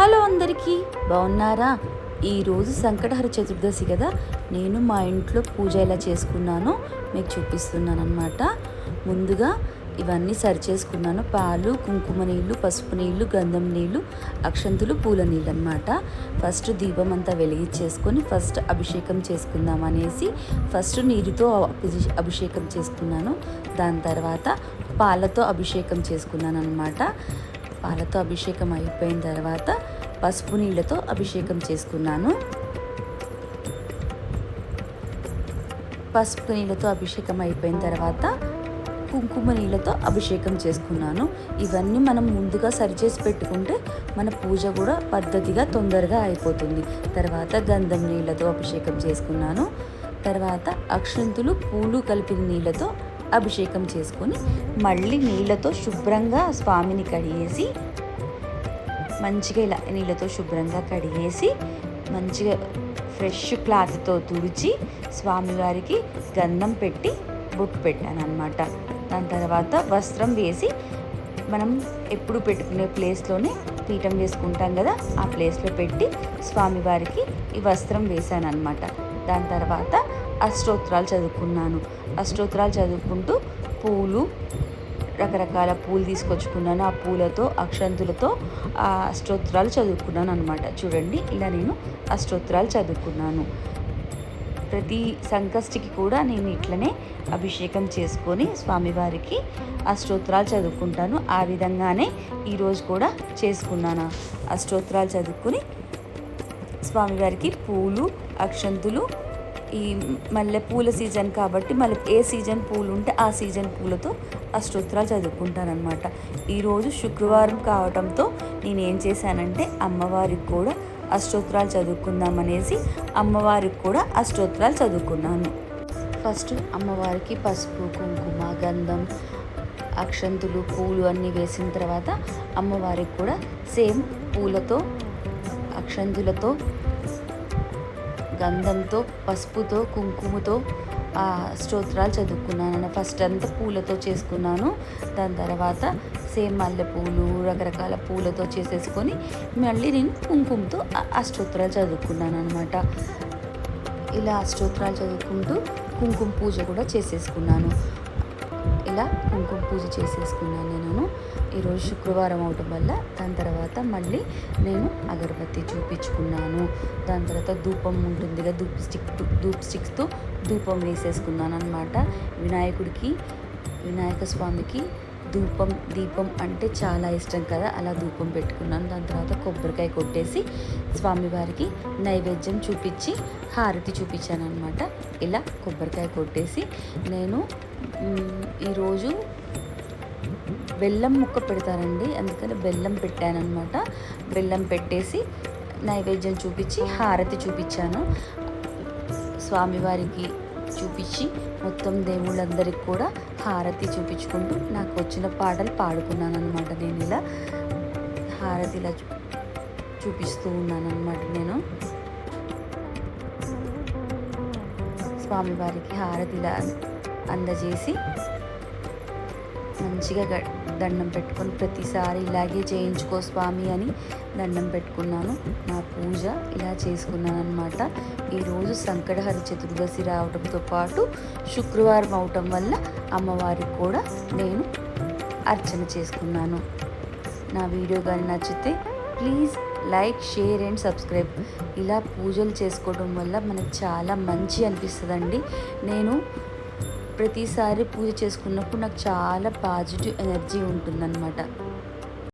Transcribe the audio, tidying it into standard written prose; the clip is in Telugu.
హలో అందరికీ, బాగున్నారా? ఈరోజు సంకటహర చతుర్దశి కదా. నేను మా ఇంట్లో పూజ ఎలా చేసుకున్నానో మీకు చూపిస్తున్నాను అన్నమాట. ముందుగా ఇవన్నీ సరి చేసుకున్నాను. పాలు, కుంకుమ నీళ్ళు, పసుపు నీళ్ళు, గంధం నీళ్ళు, అక్షంతులు, పూల నీళ్ళు అన్నమాట. ఫస్ట్ దీపం అంతా వెలిగించేసుకొని ఫస్ట్ అభిషేకం చేసుకుందాం అనేసి ఫస్ట్ నీరుతో అభిషేకం చేసుకున్నాను. దాని తర్వాత పాలతో అభిషేకం చేసుకున్నాను అన్నమాట. పాలతో అభిషేకం అయిపోయిన తర్వాత పసుపు నీళ్ళతో అభిషేకం చేసుకున్నాను. పసుపు నీళ్ళతో అభిషేకం అయిపోయిన తర్వాత కుంకుమ నీళ్ళతో అభిషేకం చేసుకున్నాను. ఇవన్నీ మనం ముందుగా సరిచేసి పెట్టుకుంటే మన పూజ కూడా పద్ధతిగా తొందరగా అయిపోతుంది. తర్వాత గంధం నీళ్ళతో అభిషేకం చేసుకున్నాను. తర్వాత అక్షంతులు, పూలు కలిపిన నీళ్ళతో అభిషేకం చేసుకొని మళ్ళీ నీళ్ళతో శుభ్రంగా స్వామిని కడిగేసి మంచిగా ఇలా నీళ్ళతో శుభ్రంగా కడిగేసి మంచిగా ఫ్రెష్ క్లాత్తో తుడిచి స్వామివారికి గంధం పెట్టి బొట్టు పెట్టాను అన్నమాట. దాని తర్వాత వస్త్రం వేసి మనం ఎప్పుడు పెట్టుకునే ప్లేస్లోనే పీఠం వేసుకుంటాం కదా, ఆ ప్లేస్లో పెట్టి స్వామివారికి ఈ వస్త్రం వేసాను అన్నమాట. దాని తర్వాత అష్టోత్తరాలు చదువుకున్నాను. అష్టోత్తరాలు చదువుకుంటూ పూలు, రకరకాల పూలు తీసుకొచ్చుకున్నాను. ఆ పూలతో అక్షంతులతో ఆ అష్టోత్తరాలు చదువుకున్నాను అనమాట. చూడండి, ఇలా నేను అష్టోత్తరాలు చదువుకున్నాను. ప్రతి సంకష్టికి కూడా నేను ఇట్లనే అభిషేకం చేసుకొని స్వామివారికి అష్టోత్తరాలు చదువుకుంటాను. ఆ విధంగానే ఈరోజు కూడా చేసుకున్నాను. అష్టోత్తరాలు చదువుకుని స్వామివారికి పూలు, అక్షంతులు, ఈ మల్లె పూల సీజన్ కాబట్టి మళ్ళీ ఏ సీజన్ పూలు ఉంటే ఆ సీజన్ పూలతో అష్టోత్తరాలు చదువుకుంటానమాట. ఈరోజు శుక్రవారం కావడంతో నేను ఏం చేశానంటే అమ్మవారికి కూడా అష్టోత్తరాలు చదువుకుందామనేసి అమ్మవారికి కూడా అష్టోత్తరాలు చదువుకున్నాను. ఫస్ట్ అమ్మవారికి పసుపు, కుంకుమ, గంధం, అక్షంతులు, పూలు అన్నీ వేసిన తర్వాత అమ్మవారికి కూడా సేమ్ పూలతో, అక్షంతులతో, గంధంతో, పసుపుతో, కుంకుమతో ఆ స్తోత్రాలు చదువుకున్నాను. ఫస్ట్ అంతా పూలతో చేసుకున్నాను. దాని తర్వాత సేమ్ మల్లెపూలు, రకరకాల పూలతో చేసేసుకొని మళ్ళీ నేను కుంకుమతో అష్టోత్తరాలు చదువుకున్నాను అనమాట. ఇలా అష్టోత్తరాలు చదువుకుంటూ కుంకుమ పూజ కూడా చేసేసుకున్నాను. ఇలా కుంకుమ పూజ చేసేసుకున్నాను నేను. ఈరోజు శుక్రవారం అవటం వల్ల దాని తర్వాత మళ్ళీ నేను అగరబత్తి చూపించుకున్నాను. దాని తర్వాత ధూపం ఉంటుంది కదా, ధూప్ స్టిక్స్తో ధూపం వేసేసుకున్నాను అనమాట. వినాయక స్వామికి దీపం అంటే చాలా ఇష్టం కదా, అలా ధూపం పెట్టుకున్నాను. దాని తర్వాత కొబ్బరికాయ కొట్టేసి స్వామివారికి నైవేద్యం చూపించి హారతి చూపించాను అనమాట. ఇలా కొబ్బరికాయ కొట్టేసి నేను ఈరోజు బెల్లం ముక్క పెడతారండి, అందుకని బెల్లం పెట్టానమాట. బెల్లం పెట్టేసి నైవేద్యం చూపించి హారతి చూపించాను. స్వామివారికి చూపించి మొత్తం దేవుళ్ళందరికీ కూడా హారతి చూపించుకుంటూ నాకు వచ్చిన పాటలు పాడుకున్నాను అనమాట. నేను ఇలా హారతి ఇలా చూపిస్తూ ఉన్నాను అనమాట. నేను స్వామివారికి హారతి ఇలా అందజేసి మంచిగా దండం పెట్టుకొని ప్రతిసారి ఇలాగే చేయించుకో స్వామి అని దండం పెట్టుకున్నాను. నా పూజ ఇలా చేసుకున్నాను అనమాట. ఈరోజు సంకటహర చతుర్దశి రావడంతో పాటు శుక్రవారం అవటం వల్ల అమ్మవారికి కూడా నేను అర్చన చేసుకున్నాను. నా వీడియో కానీ నచ్చితే please like, share and subscribe. ఇలా పూజలు చేసుకోవడం వల్ల మనకు చాలా మంచి అనిపిస్తుందండి. నేను ప్రతిసారి పూజ చేసుకున్నప్పుడు నాకు చాలా పాజిటివ్ ఎనర్జీ ఉంటుందన్నమాట.